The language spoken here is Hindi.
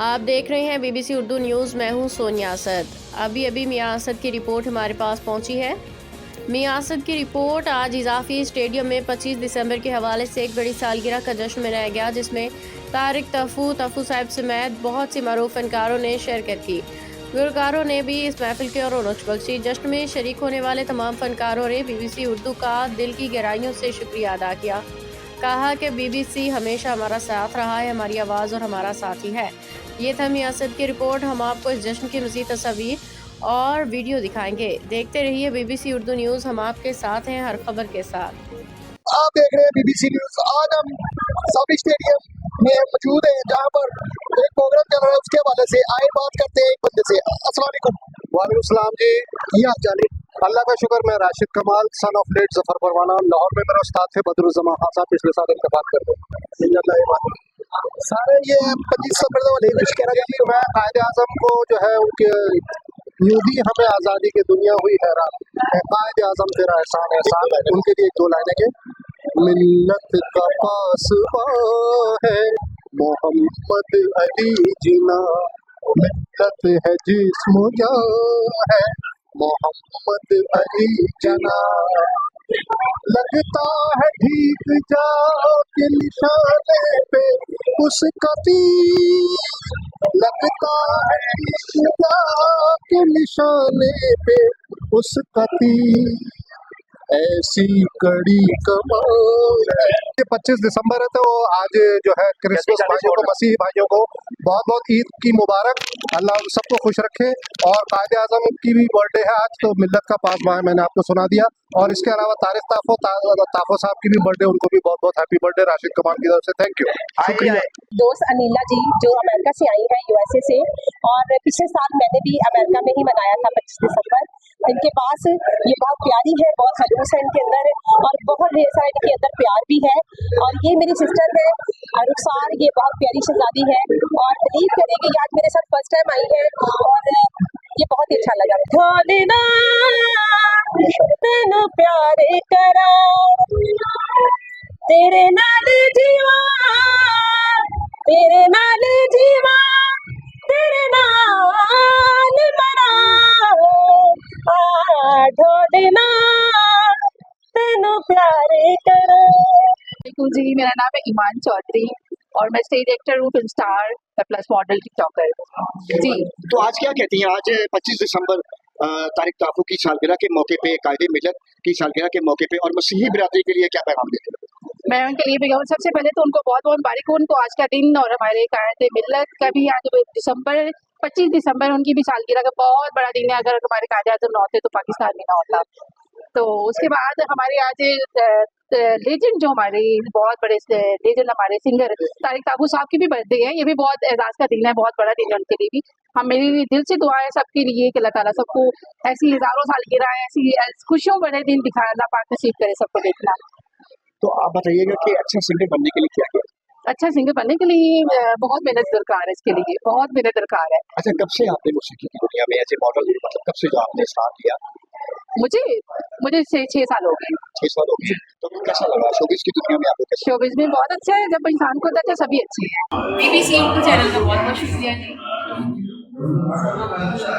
आप देख रहे हैं बीबीसी उर्दू न्यूज़। मैं हूं सोनिया असद। अभी मियां असद की रिपोर्ट हमारे पास पहुंची है। मियां असद की रिपोर्ट। आज इजाफी स्टेडियम में 25 दिसंबर के हवाले से एक बड़ी सालगिरह का जश्न मनाया गया, जिसमें तारिक तफू साहब समेत बहुत से मरूफ फनकारों ने शिरकत की। गुलकारों ने भी इस महफिल की रौनक बख्शी। जश्न में शरीक होने वाले तमाम फनकारों ने बीबीसी उर्दू का दिल की गहराइयों से शुक्रिया अदा किया। कहा कि बीबीसी हमेशा हमारा साथ रहा है, हमारी आवाज़ और हमारा साथी है। ये था मियां असद की रिपोर्ट। हम आपको इस जश्न की मज़ीद तस्वीर और वीडियो दिखाएंगे। देखते रहिए बीबीसी उर्दू न्यूज़। हम आपके साथ हैं हर खबर के साथ। आप देख रहे हैं बीबीसी न्यूज। आज हम सभी स्टेडियम में मौजूद हैं, जहां पर एक प्रोग्राम चल रहा है। उसके हवाले से आए बात करते हैं एक बंदे से। अस्सलाम वालेकुम। वालेकुम सलाम जी, क्या हाल चाल है? अल्लाह का शुक्र। मैं राशिद कमाल, सन ऑफ लेट जफर परवाना। लाहौर में मेरा उस्ताद थे बदरुज़्ज़मान खान साहब, पिछले साल इंतकाल कर गए। सारे ये 25 सौ वाले कुछ कहना चाहती हूँ मैं। कायदे आजम को जो है उनके यूं ही हमें आज़ादी की दुनिया हुई हैरान, कायदे आजम तेरा एहसान एहसान है। उनके लिए दो लाइनें के मिन्नत का पासबा है मोहम्मद अली जिना, मिन्नत है जिस्म जा है मोहम्मद अली जना। लगता है ठीक जाके निशाने पे उसका तीर, लगता है ठीक जाके निशाने पे उसका तीर, ऐसी कड़ी कमाल है। ये 25 दिसंबर है, तो आज जो है क्रिसमस भाइयों को, मसीही भाइयों को बहुत बहुत ईद की मुबारक। अल्लाह सबको खुश रखे। और कायदे आजम की भी बर्थडे है आज, तो मिल्लत का पासबा है, मैंने आपको सुना दिया। और इसके अलावा तारिक ताफो साहब की भी बर्थडे, उनको भी बहुत बहुत हैप्पी बर्थडे राशिद कमाल की तरफ से। थैंक यू, शुक्रिया। दोस्त अनिला जी जो अमेरिका से आई है, यूएसए से, और पिछले साल मैंने भी अमेरिका में ही मनाया था 25 दिसंबर। इनके पास ये बहुत प्यारी है, बहुत खलूस है इनके अंदर, और बहुत ढेर सारा इनके अंदर प्यार भी है। और ये मेरी सिस्टर है रुखसार, ये बहुत प्यारी शहजादी है, और बिलीव करेंगे ये आज मेरे साथ फर्स्ट टाइम आई है, और ये बहुत ही अच्छा लगा। ढोलना तेनू प्यारे करा, तेरे नाल जीवा, तेरे नाल जीवा, तेरे नाल मरा, ढोलना तेनू प्यारे करा। जी, मेरा नाम है ईमान चौधरी और मैं स्टेज एक्टर हूँ, film star plus model, TikToker ji. तो आज क्या कहती हैं? आज 25 दिसंबर तारिक ताफू की सालगिरह के मौके पे, कायदे मिल्लत की सालगिरह के मौके पे, और मसीही बिरादरी के लिए क्या पैगाम देते हैं? मैं उनके लिए भी कहूँ, सबसे पहले तो उनको बहुत बहुत मुबारक हो, उनको आज का दिन, और हमारे कायदे मिल्लत का भी आज 25 दिसंबर उनकी भी सालगिरह का बहुत बड़ा दिन है। अगर हमारे कायदे आज़म ना होते तो पाकिस्तान भी ना होता। तो उसके बाद हमारे आज लेजेंड, जो हमारे बहुत बड़े लेजेंड हमारे सिंगर तारिक ताफू साहब की भी बर्थडे है। ये भी बहुत एजाज का दिन है, बहुत बड़ा दिन है उनके लिए भी। हम मेरी दिल से दुआ है सबके लिए कि अल्लाह ताला सबको ऐसी हजारों सालगिरह, ऐसी खुशियों बड़े दिन दिखाए, अल्लाह पाक नसीब करे सबको देखना। तो आप बताइएगा कि अच्छा सिंगर बनने के लिए क्या किया? अच्छा सिंगर बनने के लिए बहुत मेहनत दरकार है, इसके लिए बहुत मेहनत दरकार है। अच्छा, कब से आपने मौसीकी की दुनिया में ऐसे मॉडल, मतलब कब से जो आपने स्टार्ट किया? मुझे 6 साल हो गए। 6 साल हो गए। तो कैसा लगा शोबिज़ की दुनिया में आपको? कैसा? शोबिज़ में बहुत अच्छा है, जब इंसान को होता है सभी अच्छे हैं। बीबीसी उर्दू चैनल का बहुत बहुत शुक्रिया जी।